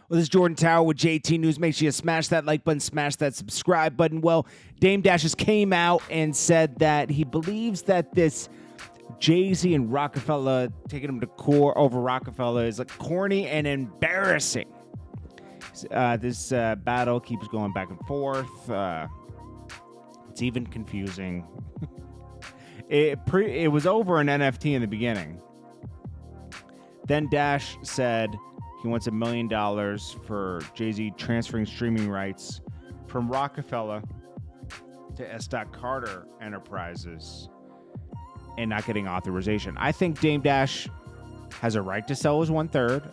Well, this is Jordan Tower with JT News. Make sure you smash that like button, smash that subscribe button. Well, Dame Dash just came out and said that he believes that this Jay-Z and Rockefeller taking him to court over Rockefeller is like corny and embarrassing. This battle keeps going back and forth. It's even confusing. It was over an NFT in the beginning. Then Dash said he wants $1 million for Jay-Z transferring streaming rights from Rockefeller to S. Carter Enterprises and not getting authorization. I think Dame Dash has a right to sell his 1/3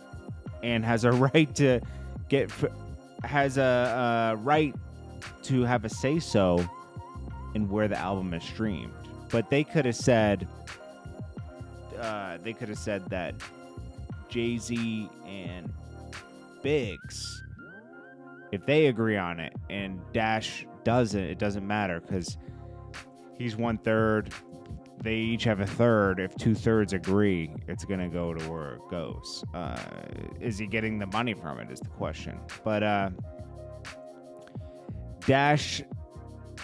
and has a right to right to have a say-so in where the album is streamed. But they could have said that Jay-Z and Biggs, if they agree on it and Dash doesn't, it doesn't matter because he's 1/3. They each have 1/3. If 2/3 agree, it's going to go to where it goes. Is he getting the money from it is the question. But Dash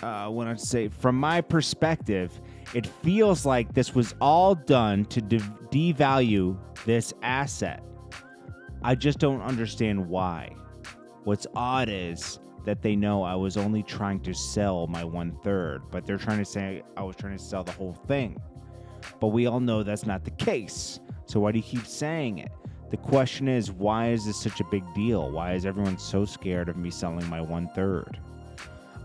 went on to say, from my perspective, it feels like this was all done to devalue this asset. I just don't understand why. What's odd is that they know I was only trying to sell my 1/3, but they're trying to say I was trying to sell the whole thing. But we all know that's not the case. So why do you keep saying it? The question is, why is this such a big deal? Why is everyone so scared of me selling my 1/3?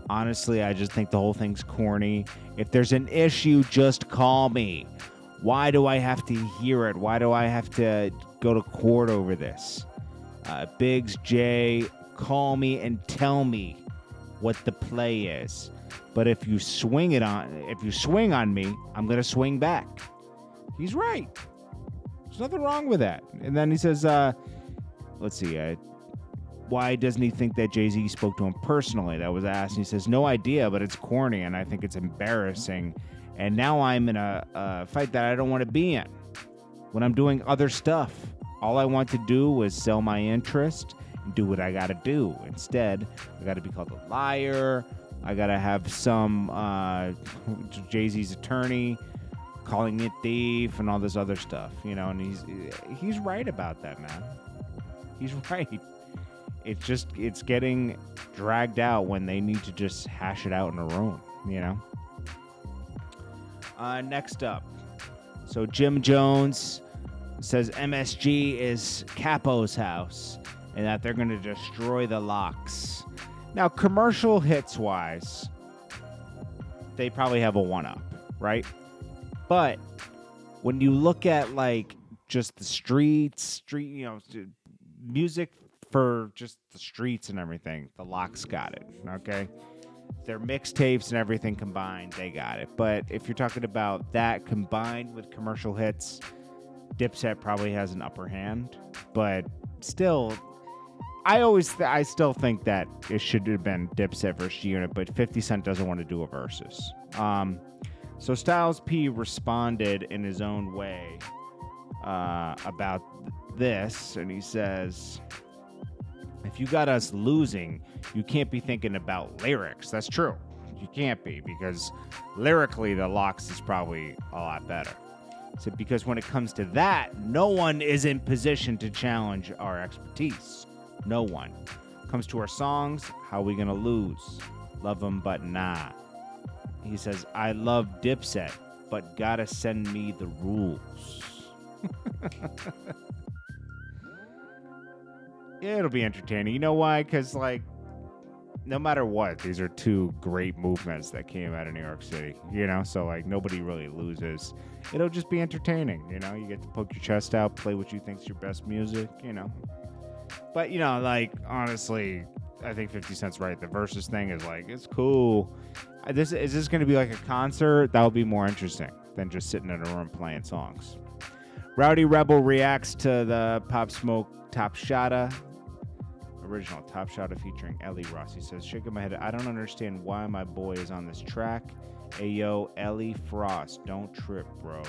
Honestly, I just think the whole thing's corny. If there's an issue, just call me. Why do I have to hear it? Why do I have to go to court over this? Biggs, Jay, call me and tell me what the play is. But if you swing on me, I'm gonna swing back. He's right. There's nothing wrong with that. And then he says, let's see, why doesn't he think that Jay-Z spoke to him personally? That was asked. And he says, no idea, but it's corny and I think it's embarrassing. And now I'm in a fight that I don't want to be in when I'm doing other stuff. All I want to do was sell my interest and do what I got to do. Instead, I got to be called a liar. I got to have some Jay-Z's attorney calling me a thief and all this other stuff, you know, and he's right about that, man. He's right. It's getting dragged out when they need to just hash it out in a room, you know? Next up. So Jim Jones says MSG is Capo's house and that they're going to destroy the locks. Now, commercial hits-wise, they probably have a one-up, right? But when you look at, like, just the street, you know, music for just the streets and everything, the locks got it, okay? Their mixtapes and everything combined, they got it. But if you're talking about that combined with commercial hits, Dipset probably has an upper hand. But still, I still think that it should have been Dipset versus Unit, but 50 Cent doesn't want to do a versus. So Styles P responded in his own way about this, and he says, if you got us losing, you can't be thinking about lyrics. That's true. You can't be, because lyrically, the Locks is probably a lot better. So because when it comes to that, no one is in position to challenge our expertise. No one. Comes to our songs, how are we going to lose? Love them, but nah. He says, I love Dipset, but gotta send me the rules. It'll be entertaining. You know why? Because, like, no matter what, these are two great movements that came out of New York City, you know? So, like, nobody really loses. It'll just be entertaining, you know? You get to poke your chest out, play what you think's your best music, you know? But, you know, like, honestly, I think 50 Cent's right. The versus thing is, like, it's cool. Is this going to be like a concert? That would be more interesting than just sitting in a room playing songs. Rowdy Rebel reacts to the Pop Smoke Top Shotta. Original Top Shotta featuring Ellie Ross. He says, shaking my head, I don't understand why my boy is on this track. Hey, yo, Ellie Frost, don't trip, bro.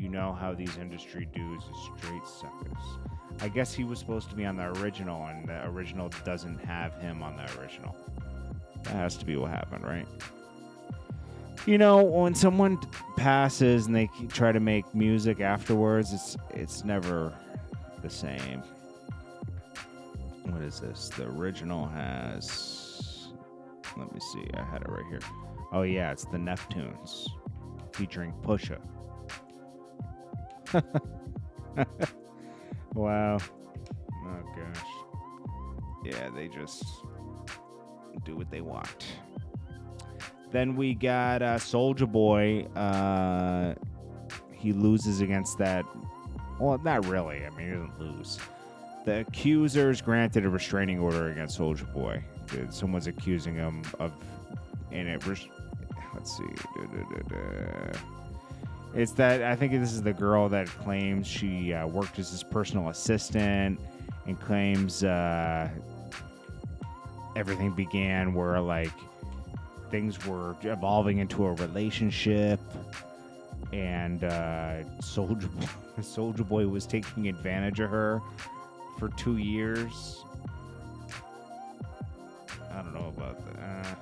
You know how these industry dudes are straight suckers. I guess he was supposed to be on the original, and the original doesn't have him on the original. That has to be what happened, right? You know, when someone passes and they try to make music afterwards, it's never the same. What is this? The original has... Let me see. I had it right here. Oh, yeah. It's the Neptunes featuring Pusha. Wow. Oh, gosh. Yeah, they just do what they want. Then we got Soulja Boy. He loses against that. Well, not really. I mean, he doesn't lose. The accusers granted a restraining order against Soulja Boy. Someone's accusing him of... let's see. It's that... I think this is the girl that claims she worked as his personal assistant and claims everything began where, like, things were evolving into a relationship, and Soulja Boy was taking advantage of her for 2 years. I don't know about that.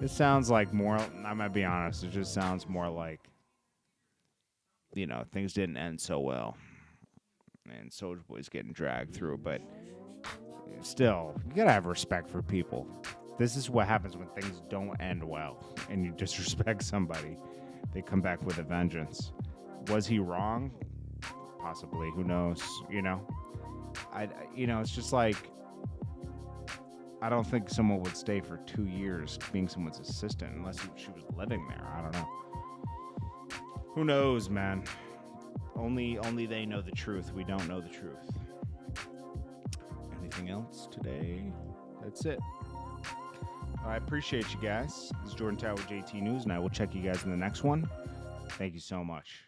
It sounds like more... I might be honest. It just sounds more like, you know, things didn't end so well, and Soulja Boy's getting dragged through. But still, you gotta have respect for people. This is what happens when things don't end well and you disrespect somebody. They come back with a vengeance. Was he wrong? Possibly. Who knows? You know? It's just like, I don't think someone would stay for 2 years being someone's assistant unless she was living there. I don't know. Who knows, man? Only they know the truth. We don't know the truth. Anything else today? That's it. I appreciate you guys. This is Jordan Tower with JT News, and I will check you guys in the next one. Thank you so much.